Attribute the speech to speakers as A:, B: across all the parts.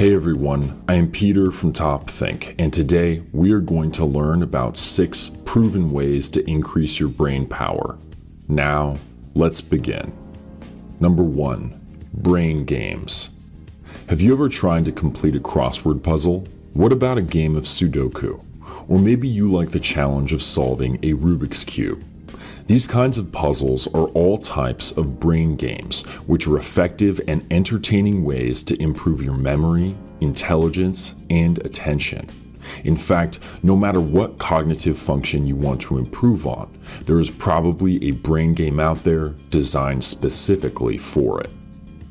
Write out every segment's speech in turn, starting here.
A: Hey everyone, I am Peter from TopThink, and today we are going to learn about 6 proven ways to increase your brain power. Now, let's begin. Number 1, brain games. Have you ever tried to complete a crossword puzzle? What about a game of Sudoku? Or maybe you like the challenge of solving a Rubik's Cube. These kinds of puzzles are all types of brain games, which are effective and entertaining ways to improve your memory, intelligence, and attention. In fact, no matter what cognitive function you want to improve on, there is probably a brain game out there designed specifically for it.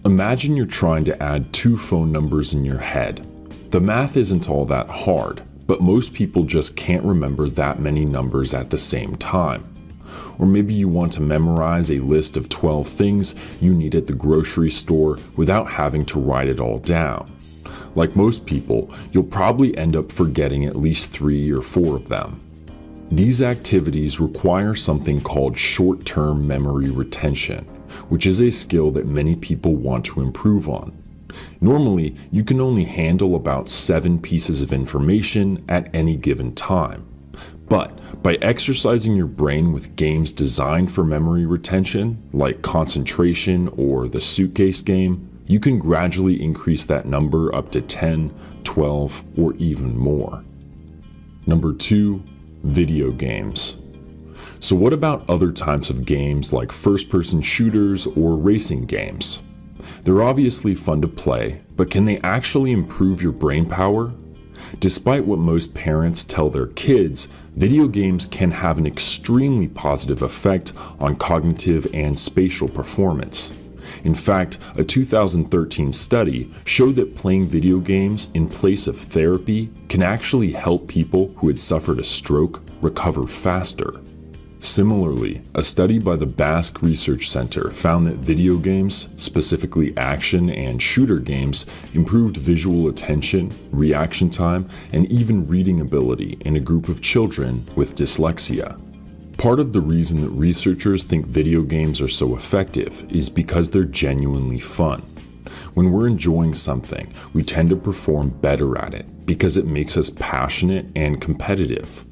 A: Imagine you're trying to add 2 phone numbers in your head. The math isn't all that hard, but most people just can't remember that many numbers at the same time. Or maybe you want to memorize a list of 12 things you need at the grocery store without having to write it all down. Like most people, you'll probably end up forgetting at least 3 or 4 of them. These activities require something called short-term memory retention, which is a skill that many people want to improve on. Normally, you can only handle about 7 pieces of information at any given time. But by exercising your brain with games designed for memory retention, like concentration or the suitcase game, you can gradually increase that number up to 10, 12, or even more. Number 2, video games. So what about other types of games like first-person shooters or racing games? They're obviously fun to play, but can they actually improve your brain power? Despite what most parents tell their kids, video games can have an extremely positive effect on cognitive and spatial performance. In fact, a 2013 study showed that playing video games in place of therapy can actually help people who had suffered a stroke recover faster. Similarly, a study by the Basque Research Center found that video games, specifically action and shooter games, improved visual attention, reaction time, and even reading ability in a group of children with dyslexia. Part of the reason that researchers think video games are so effective is because they're genuinely fun. When we're enjoying something, we tend to perform better at it because it makes us passionate and competitive.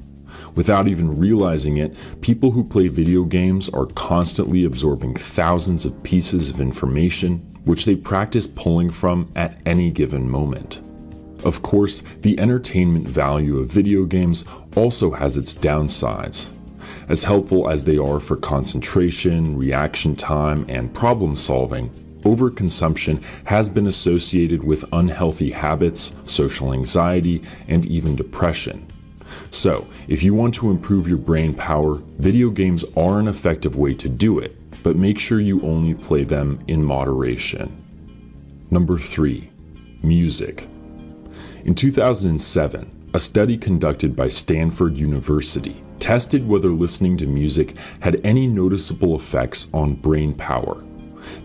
A: Without even realizing it, people who play video games are constantly absorbing thousands of pieces of information, which they practice pulling from at any given moment. Of course, the entertainment value of video games also has its downsides. As helpful as they are for concentration, reaction time, and problem solving, overconsumption has been associated with unhealthy habits, social anxiety, and even depression. So, if you want to improve your brain power, video games are an effective way to do it, but make sure you only play them in moderation. Number 3, music. In 2007, a study conducted by Stanford University tested whether listening to music had any noticeable effects on brain power.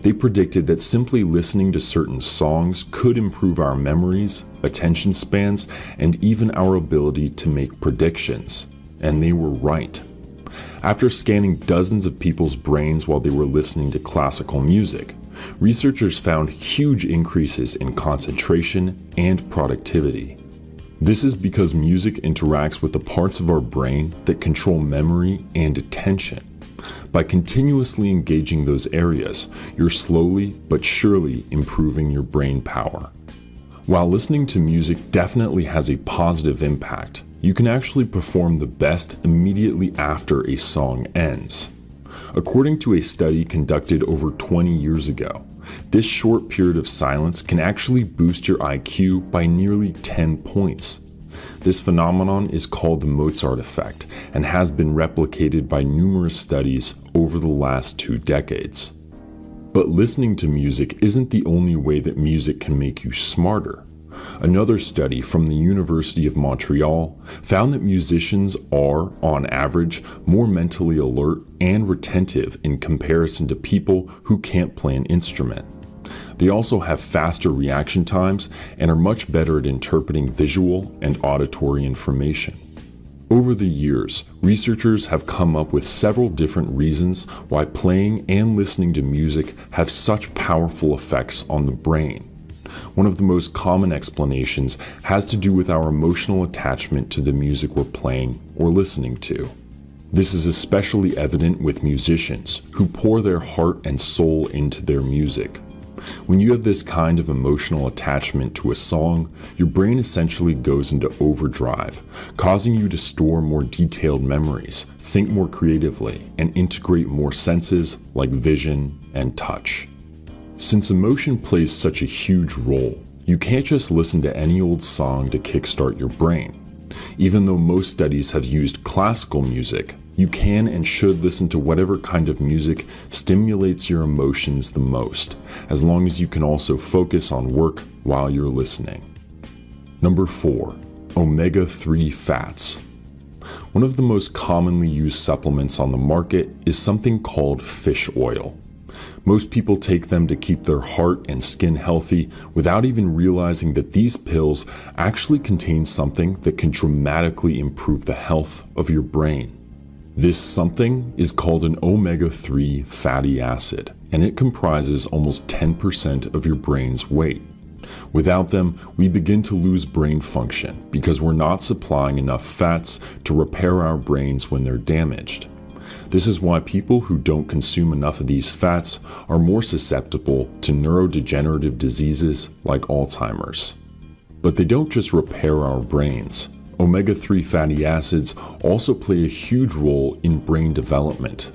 A: They predicted that simply listening to certain songs could improve our memories, attention spans, and even our ability to make predictions. And they were right. After scanning dozens of people's brains while they were listening to classical music, researchers found huge increases in concentration and productivity. This is because music interacts with the parts of our brain that control memory and attention. By continuously engaging those areas, you're slowly but surely improving your brain power. While listening to music definitely has a positive impact, you can actually perform the best immediately after a song ends. According to a study conducted over 20 years ago, this short period of silence can actually boost your IQ by nearly 10 points. This phenomenon is called the Mozart effect and has been replicated by numerous studies over the last 2 decades. But listening to music isn't the only way that music can make you smarter. Another study from the University of Montreal found that musicians are, on average, more mentally alert and retentive in comparison to people who can't play an instrument. They also have faster reaction times and are much better at interpreting visual and auditory information. Over the years, researchers have come up with several different reasons why playing and listening to music have such powerful effects on the brain. One of the most common explanations has to do with our emotional attachment to the music we're playing or listening to. This is especially evident with musicians who pour their heart and soul into their music. When you have this kind of emotional attachment to a song, your brain essentially goes into overdrive, causing you to store more detailed memories, think more creatively, and integrate more senses like vision and touch. Since emotion plays such a huge role, you can't just listen to any old song to kickstart your brain. Even though most studies have used classical music, you can and should listen to whatever kind of music stimulates your emotions the most, as long as you can also focus on work while you're listening. Number 4. Omega-3 fats. One of the most commonly used supplements on the market is something called fish oil. Most people take them to keep their heart and skin healthy without even realizing that these pills actually contain something that can dramatically improve the health of your brain. This something is called an omega-3 fatty acid, and it comprises almost 10% of your brain's weight. Without them, we begin to lose brain function because we're not supplying enough fats to repair our brains when they're damaged. This is why people who don't consume enough of these fats are more susceptible to neurodegenerative diseases like Alzheimer's. But they don't just repair our brains. Omega-3 fatty acids also play a huge role in brain development.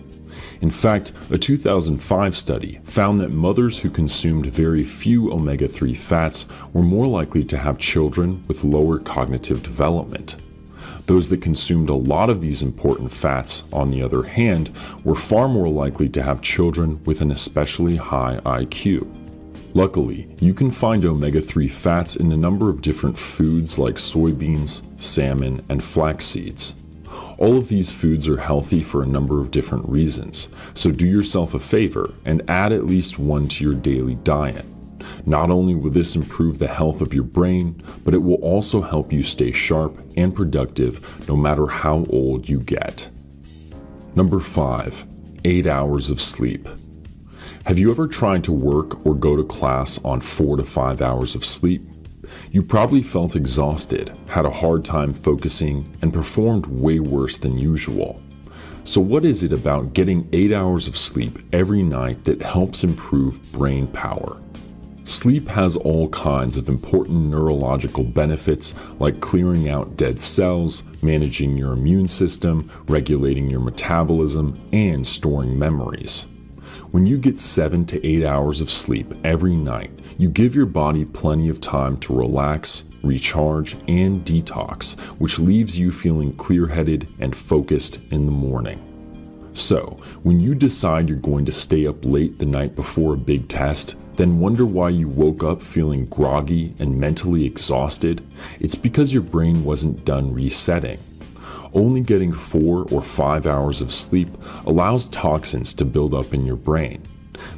A: In fact, a 2005 study found that mothers who consumed very few omega-3 fats were more likely to have children with lower cognitive development. Those that consumed a lot of these important fats, on the other hand, were far more likely to have children with an especially high IQ. Luckily, you can find omega-3 fats in a number of different foods like soybeans, salmon, and flax seeds. All of these foods are healthy for a number of different reasons, so do yourself a favor and add at least one to your daily diet. Not only will this improve the health of your brain, but it will also help you stay sharp and productive no matter how old you get. Number 5. 8 hours of sleep. Have you ever tried to work or go to class on 4 to 5 hours of sleep? You probably felt exhausted, had a hard time focusing, and performed way worse than usual. So what is it about getting 8 hours of sleep every night that helps improve brain power? Sleep has all kinds of important neurological benefits like clearing out dead cells, managing your immune system, regulating your metabolism, and storing memories. When you get 7 to 8 hours of sleep every night, you give your body plenty of time to relax, recharge, and detox, which leaves you feeling clear-headed and focused in the morning. So, when you decide you're going to stay up late the night before a big test, then wonder why you woke up feeling groggy and mentally exhausted, it's because your brain wasn't done resetting. Only getting 4 or 5 hours of sleep allows toxins to build up in your brain.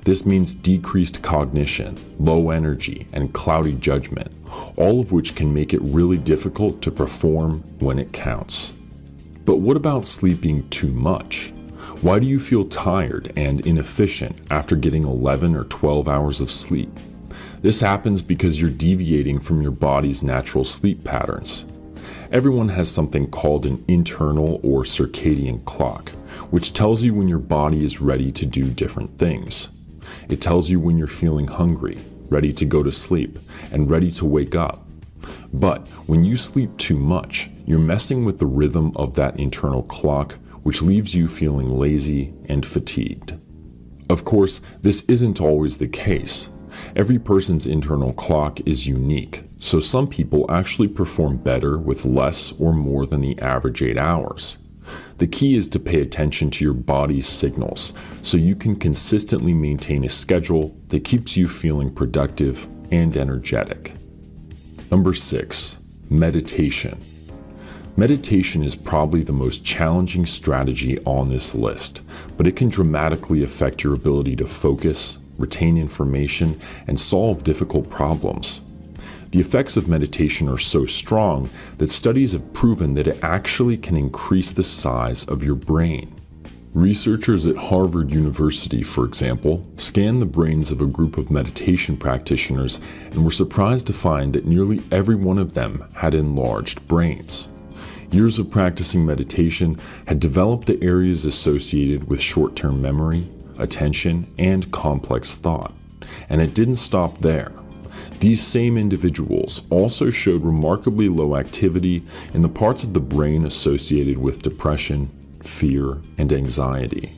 A: This means decreased cognition, low energy, and cloudy judgment, all of which can make it really difficult to perform when it counts. But what about sleeping too much? Why do you feel tired and inefficient after getting 11 or 12 hours of sleep? This happens because you're deviating from your body's natural sleep patterns. Everyone has something called an internal or circadian clock, which tells you when your body is ready to do different things. It tells you when you're feeling hungry, ready to go to sleep, and ready to wake up. But when you sleep too much, you're messing with the rhythm of that internal clock, which leaves you feeling lazy and fatigued. Of course, this isn't always the case. Every person's internal clock is unique, so some people actually perform better with less or more than the average 8 hours. The key is to pay attention to your body's signals so you can consistently maintain a schedule that keeps you feeling productive and energetic. Number 6. Meditation. Meditation is probably the most challenging strategy on this list, but it can dramatically affect your ability to focus, retain information, and solve difficult problems. The effects of meditation are so strong that studies have proven that it actually can increase the size of your brain. Researchers at Harvard University, for example, scanned the brains of a group of meditation practitioners and were surprised to find that nearly every one of them had enlarged brains. Years of practicing meditation had developed the areas associated with short-term memory, attention, and complex thought. And it didn't stop there. These same individuals also showed remarkably low activity in the parts of the brain associated with depression, fear, and anxiety.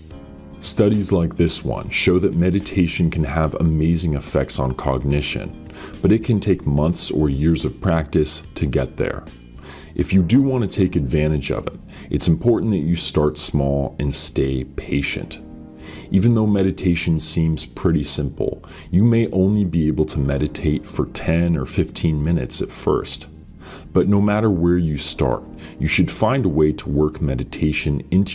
A: Studies like this one show that meditation can have amazing effects on cognition, but it can take months or years of practice to get there. If you do want to take advantage of it, it's important that you start small and stay patient. Even though meditation seems pretty simple, you may only be able to meditate for 10 or 15 minutes at first. But no matter where you start, you should find a way to work meditation into